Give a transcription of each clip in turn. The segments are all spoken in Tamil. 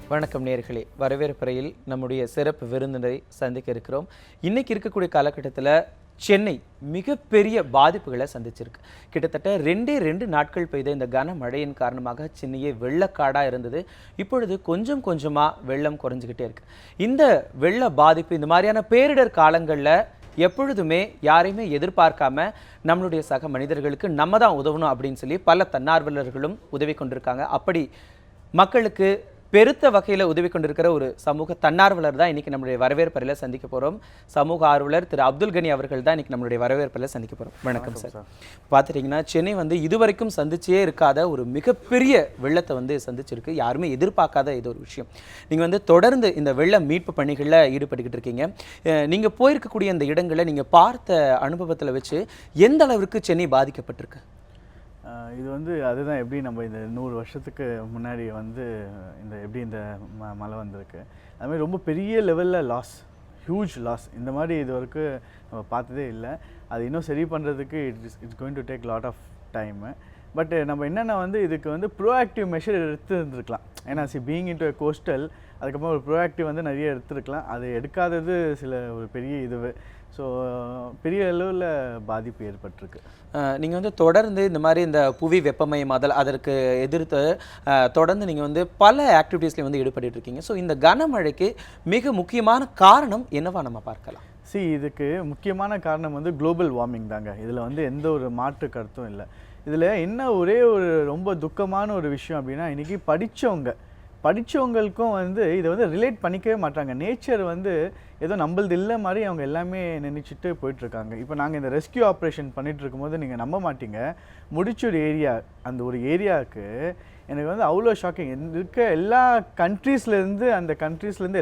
வணக்கம் நேர்களே, வரவேற்பறையில் நம்முடைய சிறப்பு விருந்தினரை சந்திக்க இருக்கிறோம். இன்னைக்கு இருக்கக்கூடிய காலகட்டத்தில் சென்னை மிகப்பெரிய பாதிப்புகளை சந்திச்சிருக்கு. கிட்டத்தட்ட ரெண்டு நாட்கள் பெய்த இந்த கனமழையின் காரணமாக சென்னையே வெள்ளக்காடாக இருந்தது. இப்பொழுது கொஞ்சம் கொஞ்சமாக வெள்ளம் குறைஞ்சிக்கிட்டே இருக்கு. இந்த வெள்ள பாதிப்பு இந்த மாதிரியான பேரிடர் காலங்களில் எப்பொழுதுமே யாரையுமே எதிர்பார்க்காம நம்மளுடைய சக மனிதர்களுக்கு நம்ம தான் உதவணும் அப்படின்னு சொல்லி பல தன்னார்வலர்களும் உதவி கொண்டிருக்காங்க. அப்படி மக்களுக்கு பெருத்த வகையில் உதவி கொண்டிருக்கிற ஒரு சமூக தன்னார்வலர் தான் இன்னைக்கு நம்மளுடைய வரவேற்பறையில் சந்திக்க போகிறோம். சமூக ஆர்வலர் திரு அப்துல் கனி அவர்கள் தான் இன்னைக்கு நம்மளுடைய வரவேற்பறையில் சந்திக்க போகிறோம். வணக்கம் சார். பார்த்துட்டிங்கன்னா சென்னை இதுவரைக்கும் சந்திச்சே இருக்காத ஒரு மிகப்பெரிய வெள்ளத்தை சந்திச்சிருக்கு. யாருமே எதிர்பார்க்காத இது ஒரு விஷயம். நீங்கள் தொடர்ந்து இந்த வெள்ள மீட்பு பணிகளில் ஈடுபட்டுக்கிட்டு இருக்கீங்க. நீங்கள் போயிருக்கக்கூடிய இந்த இடங்களை நீங்கள் பார்த்த அனுபவத்தில் வச்சு எந்த அளவிற்கு சென்னை பாதிக்கப்பட்டிருக்கு? இது அதுதான் எப்படி நம்ம இந்த 100 வருஷத்துக்கு முன்னாடி எப்படி இந்த மழை வந்திருக்கு, அதுமாதிரி ரொம்ப பெரிய லெவலில் ஹியூஜ் லாஸ் இந்த மாதிரி இது வரைக்கும் நம்ம பார்த்ததே இல்லை. அது இன்னும் சரி பண்ணுறதுக்கு it's going to take lot of time. But நம்ம என்னென்னா இதுக்கு ப்ரோஆக்டிவ் மெஷர் எடுத்துருந்துருக்கலாம். ஏன்னா பீயிங் இன்டு கோஸ்டல் அதுக்கப்புறம் ஒரு ப்ரோஆக்டிவ் நிறைய எடுத்துருக்கலாம். அது எடுக்காதது ஒரு பெரிய இதுவு. ஸோ பெரிய அளவில் பாதிப்பு ஏற்பட்டிருக்கு. நீங்கள் தொடர்ந்து இந்த மாதிரி இந்த புவி வெப்பமயமாதல் அதற்கு எதிர்த்து தொடர்ந்து நீங்கள் பல ஆக்டிவிட்டீஸ்லையும் ஈடுபட்டு இருக்கீங்க. ஸோ இந்த கனமழைக்கு மிக முக்கியமான காரணம் என்னவா நம்ம பார்க்கலாம்? இதுக்கு முக்கியமான காரணம் குளோபல் வார்மிங் தாங்க. இதில் எந்த ஒரு மாற்று கருத்தும் இல்லை. இதில் என்ன ஒரே ஒரு ரொம்ப துக்கமான ஒரு விஷயம் அப்படின்னா, இன்றைக்கி படித்தவங்களுக்கும் இதை ரிலேட் பண்ணிக்கவே மாட்டாங்க. நேச்சர் ஏதோ நம்மளது இல்லை மாதிரி அவங்க எல்லாமே நினச்சிட்டு போயிட்டுருக்காங்க. இப்போ நாங்கள் இந்த ரெஸ்கியூ ஆப்ரேஷன் பண்ணிகிட்டு இருக்கும்போது நீங்கள் நம்ப மாட்டீங்க, முடிச்சூர் ஏரியா அந்த ஒரு ஏரியாவுக்கு எனக்கு அவ்வளோ ஷாக்கிங். இருக்க எல்லா கண்ட்ரீஸ்லேருந்து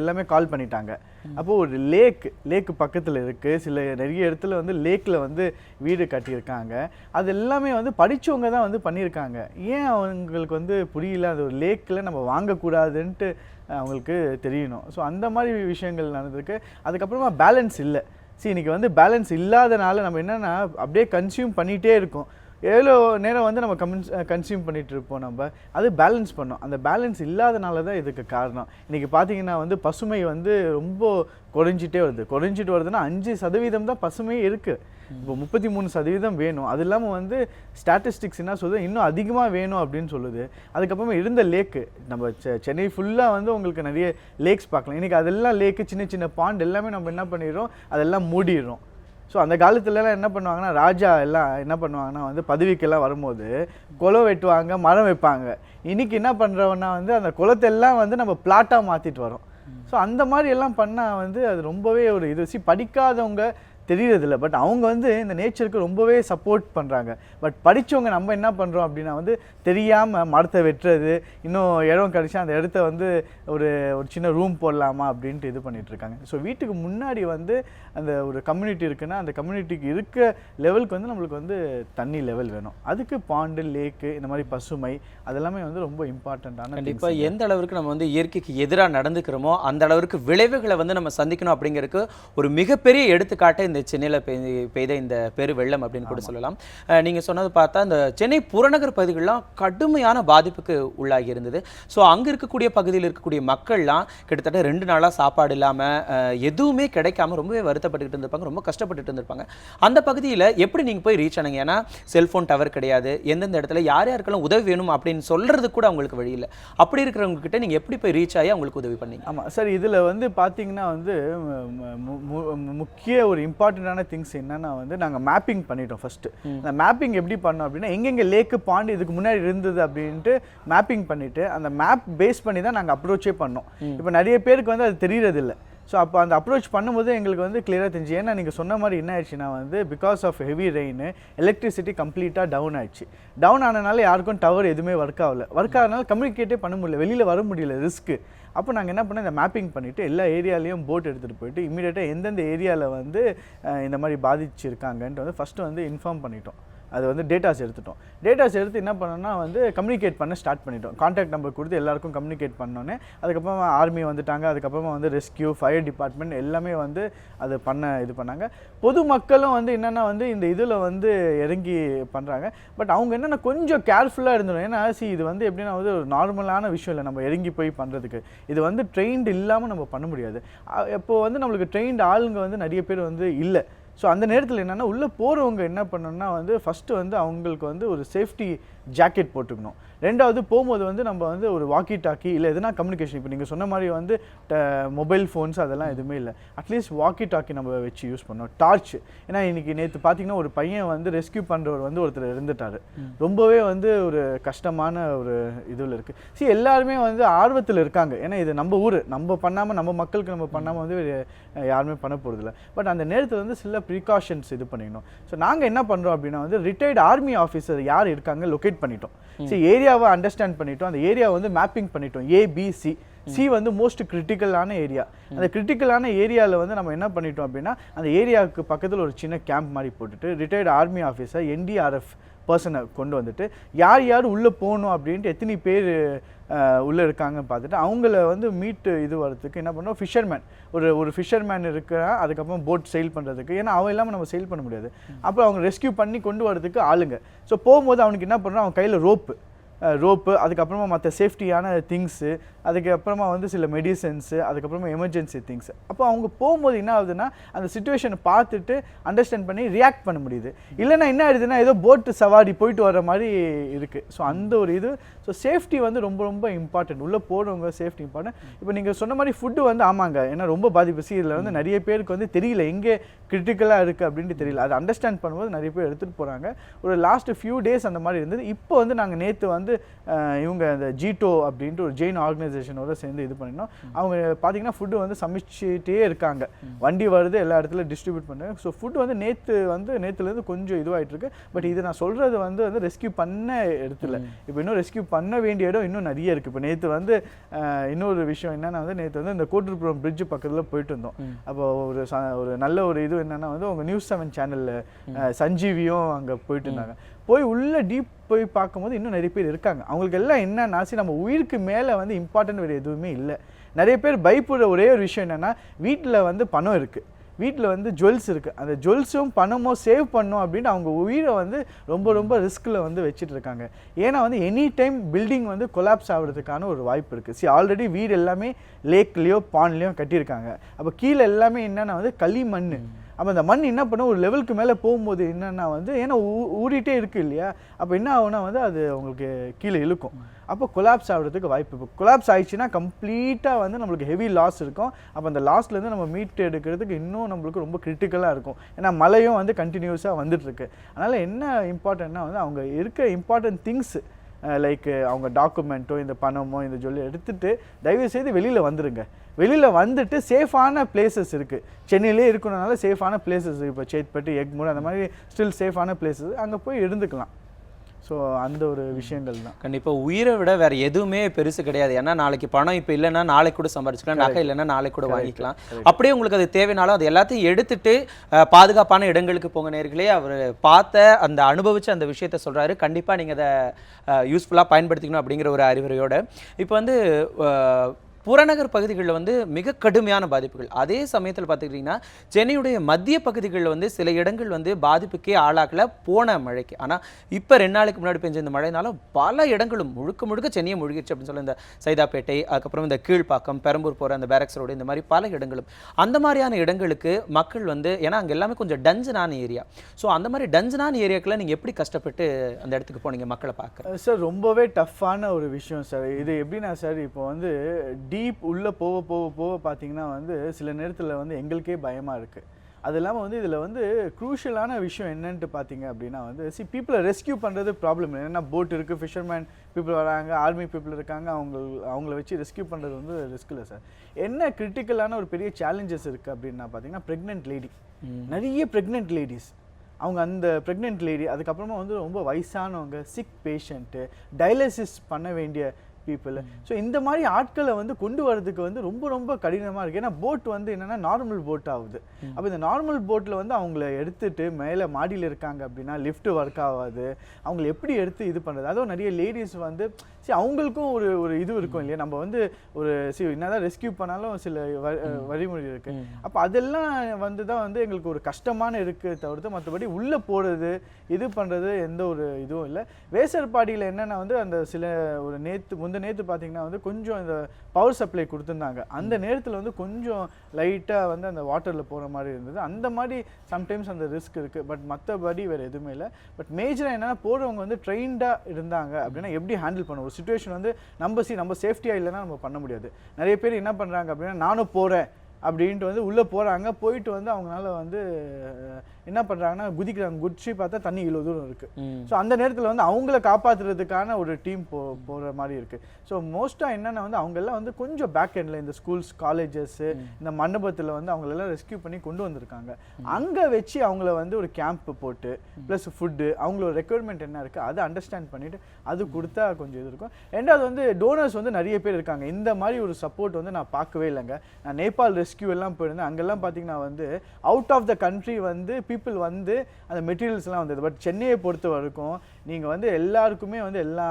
எல்லாமே கால் பண்ணிட்டாங்க. அப்போது ஒரு லேக்கு பக்கத்தில் இருக்குது. நிறைய இடத்துல லேக்கில் வீடு கட்டியிருக்காங்க. அது எல்லாமே படித்தவங்க தான் பண்ணியிருக்காங்க. ஏன் அவங்களுக்கு புரியல, அது ஒரு லேக்கில் நம்ம வாங்கக்கூடாதுன்ட்டு அவங்களுக்கு தெரியணும். ஸோ அந்த மாதிரி விஷயங்கள் நடந்திருக்கு. அதுக்கப்புறமா பேலன்ஸ் இல்லை. இன்றைக்கி பேலன்ஸ் இல்லாதனால நம்ம என்னென்னா அப்படியே கன்சியூம் பண்ணிகிட்டே இருக்கோம். எவ்வளோ நேரம் நம்ம கன்சியூம் பண்ணிகிட்டு இருப்போம். நம்ம அது பேலன்ஸ் பண்ணோம். அந்த பேலன்ஸ் இல்லாதனால தான் இதுக்கு காரணம். இன்றைக்கி பார்த்தீங்கன்னா பசுமை ரொம்ப குறைஞ்சிட்டு வருதுன்னா 5% தான் பசுமை இருக்குது. இப்போ 33% வேணும். அது இல்லாமல் ஸ்டாட்டிஸ்டிக்ஸ் என்ன சொல்லுது, இன்னும் அதிகமாக வேணும் அப்படின்னு சொல்லுது. அதுக்கப்புறமா இருந்த லேக்கு நம்ம சென்னை ஃபுல்லாக உங்களுக்கு நிறைய லேக்ஸ் பார்க்கலாம். இன்றைக்கி அதெல்லாம் லேக்கு, சின்ன சின்ன பாண்ட் எல்லாமே நம்ம என்ன பண்ணிடுறோம், அதெல்லாம் மூடிடுறோம். ஸோ அந்த காலத்துலலாம் என்ன பண்ணுவாங்கன்னா, ராஜா எல்லாம் என்ன பண்ணுவாங்கன்னா பதவிக்கெல்லாம் வரும்போது குளம் வெட்டுவாங்க, மரம் வைப்பாங்க. இன்றைக்கி என்ன பண்ணுறோன்னா அந்த குளத்தெல்லாம் நம்ம பிளாட்டாக மாற்றிட்டு வரோம். ஸோ அந்த மாதிரி எல்லாம் பண்ணால் அது ரொம்பவே ஒரு இது. படிக்காதவங்க தெரியறதில்ல, பட் அவங்க இந்த நேச்சருக்கு ரொம்பவே சப்போர்ட் பண்ணுறாங்க. பட் படித்தவங்க நம்ம என்ன பண்ணுறோம் அப்படின்னா தெரியாமல் மரத்தை வெட்டுறது, இன்னும் இடம் கிடச்சா அந்த இடத்த ஒரு சின்ன ரூம் போடலாமா அப்படின்ட்டு இது பண்ணிகிட்ருக்காங்க. ஸோ வீட்டுக்கு முன்னாடி அந்த ஒரு கம்யூனிட்டி இருக்குன்னா அந்த கம்யூனிட்டிக்கு இருக்க லெவலுக்கு நம்மளுக்கு தண்ணி லெவல் வேணும். அதுக்கு பாண்டு, லேக்கு, இந்த மாதிரி பசுமை அதெல்லாமே ரொம்ப இம்பார்ட்டண்ட்டான. கண்டிப்பாக எந்த அளவுக்கு நம்ம இயற்கைக்கு எதிராக நடந்துக்கிறோமோ அந்த அளவுக்கு விளைவுகளை நம்ம சந்திக்கணும் அப்படிங்கிறதுக்கு ஒரு மிகப்பெரிய எடுத்துக்காட்டை இந்த சென்னையில் பெய்த இந்த பெரு வெள்ளம் அப்படின்னு கூட சொல்லலாம். நீங்கள் சொன்னது பார்த்தா இந்த சென்னை புறநகர் பகுதிகளெலாம் கடுமையான பாதிப்புக்கு உள்ளாகி இருந்தது. ஸோ அங்கே இருக்கக்கூடிய பகுதியில் இருக்கக்கூடிய மக்கள்லாம் கிட்டத்தட்ட 2 நாளாக சாப்பாடு இல்லாமல் எதுவுமே கிடைக்காம ரொம்பவே வருத்தப்பட்டுக்கிட்டு இருந்திருப்பாங்க, ரொம்ப கஷ்டப்பட்டுட்டு இருந்திருப்பாங்க. அந்த பகுதியில் எப்படி நீங்கள் போய் ரீச் ஆனீங்க? ஏன்னா செல்ஃபோன் டவர் கிடையாது, எந்தெந்த இடத்துல யார் யாருக்கெல்லாம் உதவி வேணும் அப்படின்னு சொல்கிறது கூட அவங்களுக்கு வழி இல்லை. அப்படி இருக்கிறவங்க கிட்ட நீங்கள் எப்படி போய் ரீச் ஆகி அவங்களுக்கு உதவி பண்ணீங்க? ஆமாம் சார், இதில் பார்த்தீங்கன்னா முக்கிய ஒரு இம்பார்ட்டண்டான திங்ஸ் என்னன்னா நாங்கள் மேப்பிங் பண்ணிட்டோம். ஃபர்ஸ்ட் அந்த மேப்பிங் எப்படி பண்ணோம் அப்படின்னா, எங்கெங்கே லேக்கு பாண்டு இதுக்கு முன்னாடி இருந்தது அப்படின்ட்டு மேப்பிங் பண்ணிட்டு அந்த மேப் பேஸ் பண்ணி தான் நாங்கள் அப்ரோச்சே பண்ணோம். இப்போ நிறைய பேருக்கு அது தெரியறதில்லை. ஸோ அப்போ அந்த அப்ரோச் பண்ணும்போது எங்களுக்கு கிளியராக தெரிஞ்சு. ஏன்னா நீங்கள் சொன்ன மாதிரி என்ன ஆயிடுச்சுன்னா because of heavy rain electricity கம்ப்ளீட்டாக டவுன் ஆயிடுச்சு. டவுன் ஆனதுனால யாருக்கும் டவர் எதுவுமே ஒர்க் ஆகிறதுனால கம்யூனிகேட்டே பண்ண முடியல, வெளியில் வர முடியல, ரிஸ்க்கு. அப்போ நாங்கள் என்ன பண்ணோம், இந்த மேப்பிங் பண்ணிவிட்டு எல்லா ஏரியாலையும் போட் எடுத்துகிட்டு போயிட்டு இமீடியட்டாக எந்தெந்த ஏரியாவில் இந்த மாதிரி பாதிச்சிருக்காங்கன்ட்டு ஃபஸ்ட்டு இன்ஃபார்ம் பண்ணிட்டோம். அது வந்து டேட்டாஸ் எடுத்துட்டோம். டேட்டாஸ் எடுத்து என்ன பண்ணோம்னா வந்து கம்யூனிகேட் பண்ண ஸ்டார்ட் பண்ணிட்டோம். கான்டாக்ட் நம்பர் கொடுத்து எல்லாருக்கும் கம்யூனிகேட் பண்ணோன்னே அதுக்கப்புறமா ஆர்மி வந்துட்டாங்க. அதுக்கப்புறமா வந்து ரெஸ்கியூ, ஃபயர் டிபார்ட்மெண்ட் எல்லாமே வந்து அது இது பண்ணாங்க. பொதுமக்களும் வந்து என்னென்னா வந்து இந்த இதில் வந்து இறங்கி பண்ணுறாங்க. பட் அவங்க என்னென்னா கொஞ்சம் கேர்ஃபுல்லாக இருந்துடும். ஏன்னா இது வந்து எப்படின்னா வந்து ஒரு நார்மலான விஷயம் இல்லை நம்ம இறங்கி போய் பண்ணுறதுக்கு. இது வந்து ட்ரெயின்டு இல்லாமல் நம்ம பண்ண முடியாது. இப்போ வந்து நம்மளுக்கு ட்ரெயின்டு ஆளுங்க வந்து நிறைய பேர் வந்து இல்லை. ஸோ அந்த நேரத்தில் என்னென்னா உள்ளே போகிறவங்க என்ன பண்ணணும்னா வந்து ஃபஸ்ட்டு வந்து அவங்களுக்கு வந்து ஒரு சேஃப்டி ஜாக்கெட் போட்டுக்கணும். ரெண்டாவது போகும்போது வந்து நம்ம வந்து ஒரு வாக்கி டாக்கி இல்லை எதுனா கம்யூனிகேஷன், இப்போ நீங்கள் சொன்ன மாதிரி வந்து மொபைல் ஃபோன்ஸ் அதெல்லாம் எதுவுமே இல்லை. அட்லீஸ்ட் வாக்கி டாக்கி நம்ம வச்சு யூஸ் பண்ணோம். டார்ச், ஏன்னா இன்றைக்கி நேற்று பார்த்தீங்கன்னா ஒரு பையன் வந்து ரெஸ்கியூ பண்ணுறவர் வந்து ஒருத்தர் இருந்துட்டார். ரொம்பவே வந்து ஒரு கஷ்டமான ஒரு இதில் இருக்குது. எல்லாருமே வந்து ஆர்வத்தில் இருக்காங்க. ஏன்னா இது நம்ம ஊர், நம்ம பண்ணாமல் நம்ம மக்களுக்கு நம்ம பண்ணாமல் வந்து யாருமே பண்ண போகிறதில்ல. பட் அந்த நேரத்தில் வந்து சில ப்ரிகாஷன்ஸ் இது பண்ணிக்கணும். ஸோ நாங்கள் என்ன பண்ணுறோம் அப்படின்னா வந்து ரிட்டையர்டு ஆர்மி ஆஃபீஸர் யார் இருக்காங்க லொக்கேட் பண்ணிட்டோம். ஏரியாவை அண்டர்ஸ்டாண்ட் பண்ணிட்டோம். அந்த ஏரியாவை வந்து மேப்பிங் பண்ணிட்டோம். ஏபிசி சி வந்து மோஸ்ட் கிரிட்டிக்கலான ஏரியா. அந்த கிரிட்டிக்கலான ஏரியாவில் வந்து நம்ம என்ன பண்ணிட்டோம் அப்படின்னா அந்த ஏரியாவுக்கு பக்கத்தில் ஒரு சின்ன கேம்ப் மாதிரி போட்டுட்டு ரிட்டையர்டு ஆர்மி ஆஃபீஸர் NDRF பர்சனை கொண்டு வந்துட்டு யார் யார் உள்ளே போகணும் அப்படின்ட்டு எத்தனை பேர் உள்ளே இருக்காங்கன்னு பார்த்துட்டு அவங்கள வந்து மீட்டு இது வரதுக்கு என்ன பண்ணோம், ஃபிஷர்மேன் ஒரு ஃபிஷர்மேன் இருக்கிறா. அதுக்கப்புறம் போட் செயில் பண்ணுறதுக்கு, ஏன்னா அவன் இல்லாமல் நம்ம செயில் பண்ண முடியாது. அப்புறம் அவங்க ரெஸ்கியூ பண்ணி கொண்டு வரதுக்கு ஆளுங்க. ஸோ போகும்போது அவனுக்கு என்ன பண்ணுறான், அவன் கையில் ரோப்பு, அதுக்கப்புறமா மற்ற சேஃப்டியான திங்ஸு, அதுக்கப்புறமா வந்து சில மெடிசன்ஸு, அதுக்கப்புறமா எமர்ஜென்சி திங்ஸ். அப்போ அவங்க போகும்போது என்ன ஆகுதுன்னா அந்த சுச்சுவேஷனை பார்த்துட்டு அண்டர்ஸ்டாண்ட் பண்ணி ரியாக்ட் பண்ண முடியுது. இல்லைன்னா என்ன ஆயிடுதுன்னா ஏதோ போட்டு சவாரி போயிட்டு வர மாதிரி இருக்குது. ஸோ அந்த ஒரு இது. ஸோ சேஃப்டி வந்து ரொம்ப ரொம்ப இம்பார்ட்டன்ட். உள்ளே போகிறவங்க சேஃப்டி இம்பார்ட்டன்ட். இப்போ நீங்கள் சொன்ன மாதிரி ஃபுட்டு வந்து ஆமாங்க, ஏன்னா ரொம்ப பாதிப்பு. இதில் வந்து நிறைய பேருக்கு வந்து தெரியல எங்கே கிரிட்டிக்கலாக இருக்குது அப்படின்ட்டு தெரியல. அதை அண்டர்ஸ்டாண்ட் பண்ணும்போது நிறைய பேர் எடுத்துகிட்டு போகிறாங்க. ஒரு லாஸ்ட் ஃபியூ டேஸ் அந்த மாதிரி இருந்தது. இப்போ வந்து நாங்கள் நேற்று வந்து இவங்க அந்த ஜீட்டோ அப்படின்ட்டு ஒரு ஜெயின் ஆர்கனைசேஷனோட சேர்ந்து இது பண்ணினோம். அவங்க பார்த்தீங்கன்னா ஃபுட்டு வந்து சமைச்சிட்டே இருக்காங்க. வண்டி வருது, எல்லா இடத்துல டிஸ்ட்ரிபியூட் பண்ணுறாங்க. ஸோ ஃபுட் வந்து நேற்றுலேருந்து கொஞ்சம் இதுவாகிட்டு இருக்கு. பட் இது நான் சொல்கிறது வந்து ரெஸ்கியூ பண்ண இடத்துல. இப்போ இன்னும் ரெஸ்கியூ பண்ண வேண்டிய இடம் இன்னும் நிறைய இருக்குது. இப்போ நேற்று வந்து இன்னொரு விஷயம் என்னென்னா வந்து நேற்று வந்து இந்த கோட்டூர்புரம் பிரிட்ஜ் பக்கத்தில் போயிட்டு இருந்தோம். அப்போ ஒரு நல்ல ஒரு இது என்னென்னா வந்து உங்கள் News 7 சேனலில் சஞ்சீவியும் அங்கே போயிட்டு இருந்தாங்க. போய் உள்ள டீப் போய் பார்க்கும்போது இன்னும் நிறைய பேர் இருக்காங்க. அவங்களுக்கு எல்லாம் என்னன்னா நம்ம உயிருக்கு மேலே வந்து இம்பார்ட்டன்ட் வேறு எதுவுமே இல்லை. நிறைய பேர் பயப்படுற ஒரே ஒரு விஷயம் என்னென்னா வீட்டில் வந்து பணம் இருக்குது, வீட்டில் வந்து ஜுவல்ஸ் இருக்குது. அந்த ஜுவல்ஸும் பணமும் சேவ் பண்ணும் அப்படின்னு அவங்க உயிரை வந்து ரொம்ப ரொம்ப ரிஸ்கில் வந்து வச்சுட்டு இருக்காங்க. ஏன்னா வந்து எனி டைம் பில்டிங் வந்து கொலாப்ஸ் ஆகிறதுக்கான ஒரு வாய்ப்பு இருக்குது. ஆல்ரெடி வீடு எல்லாமே லேக்லேயோ பாண்ட்லேயோ கட்டியிருக்காங்க. அப்போ கீழே எல்லாமே என்னென்னா வந்து களிமண். அப்போ அந்த மண் என்ன பண்ணும், ஒரு லெவலுக்கு மேலே போகும்போது என்னென்னா வந்து ஏன்னா ஊறிட்டே இருக்குது இல்லையா, அப்போ என்ன ஆகுனா வந்து அது அவங்களுக்கு கீழே இழுக்கும். அப்போ கொலாப்ஸ் ஆகிறதுக்கு வாய்ப்பு. இப்போ கொலாப்ஸ் ஆயிடுச்சுன்னா கம்ப்ளீட்டாக வந்து நம்மளுக்கு ஹெவி லாஸ் இருக்கும். அப்போ அந்த லாஸ்லேருந்து நம்ம மீட் எடுக்கிறதுக்கு இன்னும் நம்மளுக்கு ரொம்ப கிரிட்டிக்கலாக இருக்கும். ஏன்னா மழையும் வந்து கண்டினியூஸாக வந்துட்டுருக்கு. அதனால் என்ன இம்பார்ட்டன்ட்னா வந்து அவங்க இருக்க இம்பார்ட்டன்ட் திங்ஸு லைக் அவங்க டாக்குமெண்ட்டோ இந்த பணமோ இந்த ஜொல்லி எடுத்துகிட்டு தயவுசெய்து வெளியில் வந்துடுங்க. வெளியில் வந்துட்டு சேஃபான பிளேசஸ் இருக்குது. சென்னையிலே இருக்கணுனால சேஃபான பிளேசஸ் இப்போ சேத்பட்டு, எக்மூர் அந்த மாதிரி ஸ்டில் சேஃபான பிளேசஸ், அங்கே போய் இருந்துக்கலாம். ஸோ அந்த ஒரு விஷயங்கள் தான். கண்டிப்பாக உயிரை விட வேறு எதுவுமே பெருசு கிடையாது. ஏன்னா நாளைக்கு பணம் இப்போ இல்லைன்னா நாளைக்கு கூட சம்பாரிச்சிக்கலாம், நகை இல்லைன்னா நாளைக்கு கூட வாங்கிக்கலாம். அப்படியே உங்களுக்கு அது தேவைனாலும் அது எல்லாத்தையும் எடுத்துட்டு பாதுகாப்பான இடங்களுக்கு போங்க. நேர்களே, அவர் பார்த்த அந்த அனுபவிச்சு அந்த விஷயத்த சொல்கிறாரு. கண்டிப்பாக நீங்கள் அதை யூஸ்ஃபுல்லாக பயன்படுத்திக்கணும் அப்படிங்கிற ஒரு அறிவுரையோடு இப்போ வந்து புறநகர் பகுதிகளில் வந்து மிக கடுமையான பாதிப்புகள். அதே சமயத்தில் பார்த்துக்கிட்டிங்கன்னா சென்னையுடைய மத்திய பகுதிகளில் வந்து சில இடங்கள் வந்து பாதிப்புக்கே ஆளாக்கல போன மழைக்கு. ஆனால் இப்போ 2 நாளைக்கு முன்னாடி பெஞ்ச இந்த மழைனால பல இடங்களும் முழுக்க சென்னையை முழுகிடுச்சு அப்படின்னு சொல்லி இந்த சைதாப்பேட்டை, அதுக்கப்புறம் இந்த கீழ்ப்பாக்கம், பெரம்பூர் போகிற அந்த பேரக்ஸ் ரோடு, இந்த மாதிரி பல இடங்களும் அந்த மாதிரியான இடங்களுக்கு மக்கள் வந்து, ஏன்னா அங்கே எல்லாமே கொஞ்சம் டஞ்சனான ஏரியா. ஸோ அந்த மாதிரி டஞ்சனான ஏரியாக்களை நீங்கள் எப்படி கஷ்டப்பட்டு அந்த இடத்துக்கு போனீங்க மக்களை பார்க்க? சார் ரொம்பவே டஃப்பான ஒரு விஷயம் சார். இது எப்படின்னா சார், இப்போ வந்து டீப் உள்ளே போக பார்த்தீங்கன்னா வந்து சில நேரத்தில் வந்து எங்களுக்கே பயமாக இருக்குது. அது இல்லாமல் வந்து இதில் வந்து க்ரூஷியலான விஷயம் என்னன்ட்டு பார்த்தீங்க அப்படின்னா வந்து பீப்புளை ரெஸ்கியூ பண்ணுறது ப்ராப்ளம் இல்லை. ஏன்னா போட் இருக்குது, ஃபிஷர்மேன் பீப்புள் வராங்க, ஆர்மி பீப்புள் இருக்காங்க, அவங்கள வச்சு ரெஸ்கியூ பண்ணுறது வந்து ரிஸ்க் இல்லை சார். என்ன கிரிட்டிக்கலான ஒரு பெரிய சேலஞ்சஸ் இருக்குது அப்படின்னா பார்த்தீங்கன்னா ப்ரெக்னென்ட் லேடி, நிறைய ப்ரெக்னென்ட் லேடிஸ், அவங்க அந்த ப்ரெக்னென்ட் லேடி, அதுக்கப்புறமா வந்து ரொம்ப வயசானவங்க, சிக் பேஷண்ட்டு, டயாலிசிஸ் பண்ண வேண்டிய பீப்புள். ஸோ இந்த மாதிரி ஆட்களை வந்து கொண்டு வரதுக்கு வந்து ரொம்ப ரொம்ப கடினமாக இருக்குது. ஏன்னா போட் வந்து என்னென்னா நார்மல் போட் ஆகுது. அப்போ இந்த நார்மல் போட்டில் வந்து அவங்கள எடுத்துட்டு மேலே மாடியில் இருக்காங்க அப்படின்னா லிஃப்ட் ஒர்க் ஆகாது. அவங்களை எப்படி எடுத்து இது பண்ணுறது? அதுவும் நிறைய லேடிஸ் வந்து சரி அவங்களுக்கும் ஒரு ஒரு இது இருக்கும் இல்லையா, நம்ம வந்து ஒரு என்னதான் ரெஸ்கியூ பண்ணாலும் சில வழிமுறை இருக்குது. அப்போ அதெல்லாம் வந்து தான் வந்து எங்களுக்கு ஒரு கஷ்டமான இருக்குது தவிர்த்து மற்றபடி உள்ளே போகிறது இது பண்ணுறது எந்த ஒரு இதுவும் இல்லை. வேசர்பாடியில் என்னென்னா வந்து அந்த சில ஒரு நேற்று பார்த்தீங்கன்னா வந்து கொஞ்சம் இந்த பவர் சப்ளை கொடுத்துருந்தாங்க. அந்த நேரத்தில் வந்து கொஞ்சம் லைட்டாக வந்து அந்த வாட்டரில் போகிற மாதிரி இருந்தது. அந்த மாதிரி சம்டைம்ஸ் அந்த ரிஸ்க் இருக்குது. பட் மற்றபடி வேறு எதுவுமே இல்லை. பட் மேஜராக என்னென்னா போகிறவங்க வந்து ட்ரெயின்டாக இருந்தாங்க அப்படின்னா எப்படி ஹேண்டில் பண்ணுவோம்? ஒரு சுச்சுவேஷன் வந்து நம்ம சேஃப்டியாக இல்லைன்னா நம்ம பண்ண முடியாது. நிறைய பேர் என்ன பண்ணுறாங்க அப்படின்னா நானும் போகிறேன் அப்படின்ட்டு வந்து உள்ளே போகிறாங்க. போயிட்டு வந்து அவங்களால வந்து என்ன பண்ணுறாங்கன்னா குதிக்கிறாங்க. குதிச்சு பார்த்தா தண்ணி இவ்வளோ தூரம் இருக்குது. ஸோ அந்த நேரத்தில் வந்து அவங்கள காப்பாற்றுறதுக்கான ஒரு டீம் போகிற மாதிரி இருக்குது. ஸோ மோஸ்ட்டாக என்னென்னா வந்து அவங்கெல்லாம் வந்து கொஞ்சம் பேக் எண்டில் இந்த ஸ்கூல்ஸ் காலேஜஸ்ஸு இந்த மண்டபத்தில் வந்து அவங்களெல்லாம் ரெஸ்கியூ பண்ணி கொண்டு வந்திருக்காங்க. அங்கே வச்சு அவங்கள வந்து ஒரு கேம்ப் போட்டு ப்ளஸ் ஃபுட்டு அவங்களோட ரெக்குயர்மெண்ட் என்ன இருக்குது அதை அண்டர்ஸ்டாண்ட் பண்ணிவிட்டு அது கொடுத்தா கொஞ்சம் இது இருக்கும். ரெண்டாவது வந்து டோனர்ஸ் வந்து நிறைய பேர் இருக்காங்க. இந்த மாதிரி ஒரு சப்போர்ட் வந்து நான் பார்க்கவே இல்லைங்க. நான் நேபாள் ரெஸ்கியூ எல்லாம் போயிருந்தேன். அங்கெல்லாம் பார்த்தீங்கன்னா வந்து அவுட் ஆஃப் த கண்ட்ரி வந்து பீப்புள் வந்து அந்த மெட்டீரியல்ஸ்லாம் வந்தது. பட் சென்னையை பொறுத்த வரைக்கும் நீங்கள் வந்து எல்லாருக்குமே வந்து எல்லா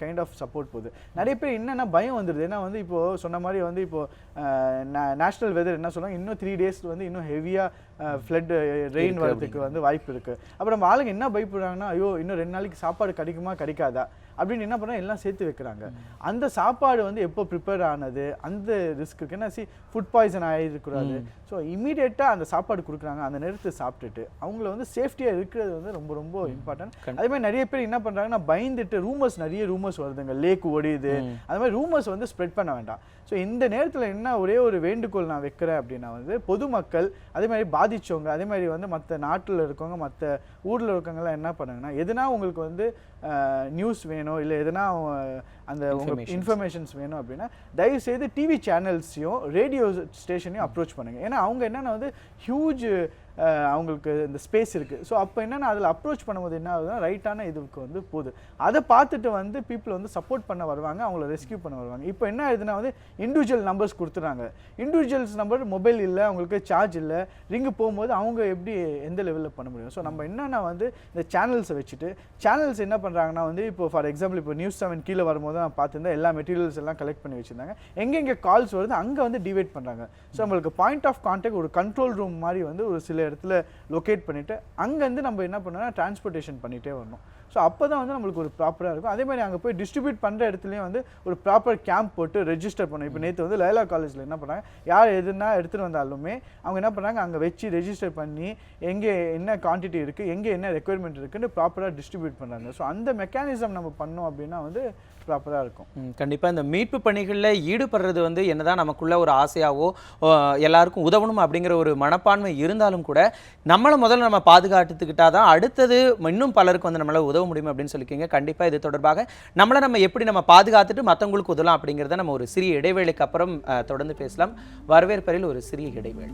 கைண்ட் ஆஃப் சப்போர்ட் போகுது. நிறைய பேர் என்னென்னா பயம் வந்துடுது. ஏன்னா வந்து இப்போது சொன்ன மாதிரி வந்து இப்போது நேஷ்னல் வெதர் என்ன சொல்கிறாங்க, இன்னும் 3 days வந்து இன்னும் ஹெவியாக ஃப்ளட் ரெயின் வரதுக்கு வந்து வாய்ப்பு இருக்குது. அப்புறம் நம்ம ஆளுங்க என்ன பயப்படுறாங்கன்னா, ஐயோ இன்னும் 2 நாளைக்கு சாப்பாடு கிடைக்குமா கிடைக்காதா அப்படின்னு என்ன பண்ணால் எல்லாம் சேர்த்து வைக்கிறாங்க. அந்த சாப்பாடு வந்து எப்போ ப்ரிப்பேர் ஆனது அந்த ரிஸ்க் இருக்குது. ஏன்னா ஃபுட் பாய்சன் ஆகிருக்கூடாது. ஸோ இமீடியட்டாக அந்த சாப்பாடு கொடுக்குறாங்க. அந்த நேரத்தை சாப்பிட்டுட்டு அவங்கள வந்து சேஃப்டியாக இருக்கிறது வந்து ரொம்ப ரொம்ப இம்பார்ட்டன்ட். அதே மாதிரி நிறைய பேர் என்ன பண்ணுறாங்கன்னா பயந்துட்டு நிறைய ரூமர்ஸ் வருதுங்க, லேக் ஒடியுது, அது மாதிரி ரூமர்ஸ் வந்து ஸ்ப்ரெட் பண்ண வேண்டாம். ஸோ இந்த நேரத்தில் என்ன ஒரே ஒரு வேண்டுகோள் நான் வைக்கிறேன் அப்படின்னா வந்து பொதுமக்கள் அதே மாதிரி பாதிச்சவங்க அதே மாதிரி வந்து மற்ற நாட்டில் இருக்கவங்க மற்ற ஊரில் இருக்கவங்கலாம் என்ன பண்ணுங்கன்னா எதுனா உங்களுக்கு வந்து நியூஸ் வேணும் இல்லை எதுனா அந்த உங்களுக்கு இன்ஃபர்மேஷன்ஸ் வேணும் அப்படின்னா தயவுசெய்து டிவி சேனல்ஸையும் ரேடியோ ஸ்டேஷனையும் அப்ரோச் பண்ணுங்கள். ஏன்னா அவங்க என்னென்னா வந்து ஹியூஜ் அவங்களுக்கு இந்த ஸ்பேஸ் இருக்குது. ஸோ அப்போ என்னென்னா அதில் அப்ரோச் பண்ணும்போது என்ன ஆகுதுன்னா ரைட்டான இதுக்கு வந்து போகுது. அதை பார்த்துட்டு வந்து பீப்புள் வந்து சப்போர்ட் பண்ண வருவாங்க, அவங்கள ரெஸ்கியூ பண்ண வருவாங்க. இப்போ என்ன ஆகுதுன்னா வந்து இண்டிவிஜுவல் நம்பர்ஸ் கொடுத்துறாங்க. இண்டிவிஜுவல்ஸ் நம்பர் மொபைல் இல்லை, அவங்களுக்கு சார்ஜ் இல்லை, ரிங்கு போகும்போது அவங்க எப்படி எந்த லெவலில் பண்ண முடியும்? ஸோ நம்ம என்னென்னா வந்து இந்த சேனல்ஸை வச்சுட்டு சேனல்ஸ் என்ன பண்ணுறாங்கன்னா வந்து இப்போ ஃபார் எக்ஸாம்பிள் இப்போ நியூஸ் 7 கீழே வரும்போது நான் பார்த்துருந்தேன் எல்லா மெட்டீரியல்ஸ் எல்லாம் கலெக்ட் பண்ணி வச்சுருந்தாங்க. எங்கெங்கே கால்ஸ் வருது அங்கே வந்து டிவைட் பண்ணுறாங்க. ஸோ நம்மளுக்கு பாயிண்ட் ஆஃப் கான்டாக்ட் ஒரு கண்ட்ரோல் ரூம் மாதிரி வந்து ஒரு சில இடத்துல லொக்கேட் பண்ணிவிட்டு அங்கேருந்து நம்ம என்ன பண்ணோம்னா டிரான்ஸ்போர்ட்டேஷன் பண்ணிகிட்டே வரணும். ஸோ அப்போ தான் வந்து நம்மளுக்கு ஒரு ப்ராப்பராக இருக்கும். அதே மாதிரி அங்கே போய் டிஸ்ட்ரிபியூட் பண்ணுற இடத்துலையும் வந்து ஒரு ப்ராப்பர் கேம்ப் போட்டு ரெஜிஸ்டர் பண்ணணும். இப்போ நேற்று வந்து லைலா காலேஜில் என்ன பண்ணாங்க, யார் எதுனா எடுத்துகிட்டு வந்தாலுமே அவங்க என்ன பண்ணாங்க அங்கே வச்சு ரெஜிஸ்டர் பண்ணி எங்கே என்ன குவான்டிட்டி இருக்குது எங்கே என்ன ரெக்குயர்மெண்ட் இருக்குன்னு ப்ராப்பராக டிஸ்ட்ரிபியூட் பண்ணுறாங்க. ஸோ அந்த மெக்கானிசம் நம்ம பண்ணோம் அப்படின்னா வந்து ப்ராப்பராக இருக்கும். கண்டிப்பாக இந்த மீட்பு பணிகளில் ஈடுபடுறது வந்து என்னதான் நமக்குள்ள ஒரு ஆசையாவோ எல்லாருக்கும் உதவணும் அப்படிங்கிற ஒரு மனப்பான்மை இருந்தாலும் கூட நம்மளை முதல்ல நம்ம பாதுகாத்துக்கிட்டா தான் அடுத்தது இன்னும் பலருக்கு வந்து நம்மளால் உதவ முடியும் அப்படின்னு சொல்லிக்கிங்க. கண்டிப்பாக இது தொடர்பாக நம்ம எப்படி நம்ம பாதுகாத்துட்டு மற்றவங்களுக்கு உதவலாம் அப்படிங்கிறத நம்ம ஒரு சிறிய இடைவேளைக்கு அப்புறம் தொடர்ந்து பேசலாம். வரவேற்பறையில் ஒரு சிறிய இடைவேளை.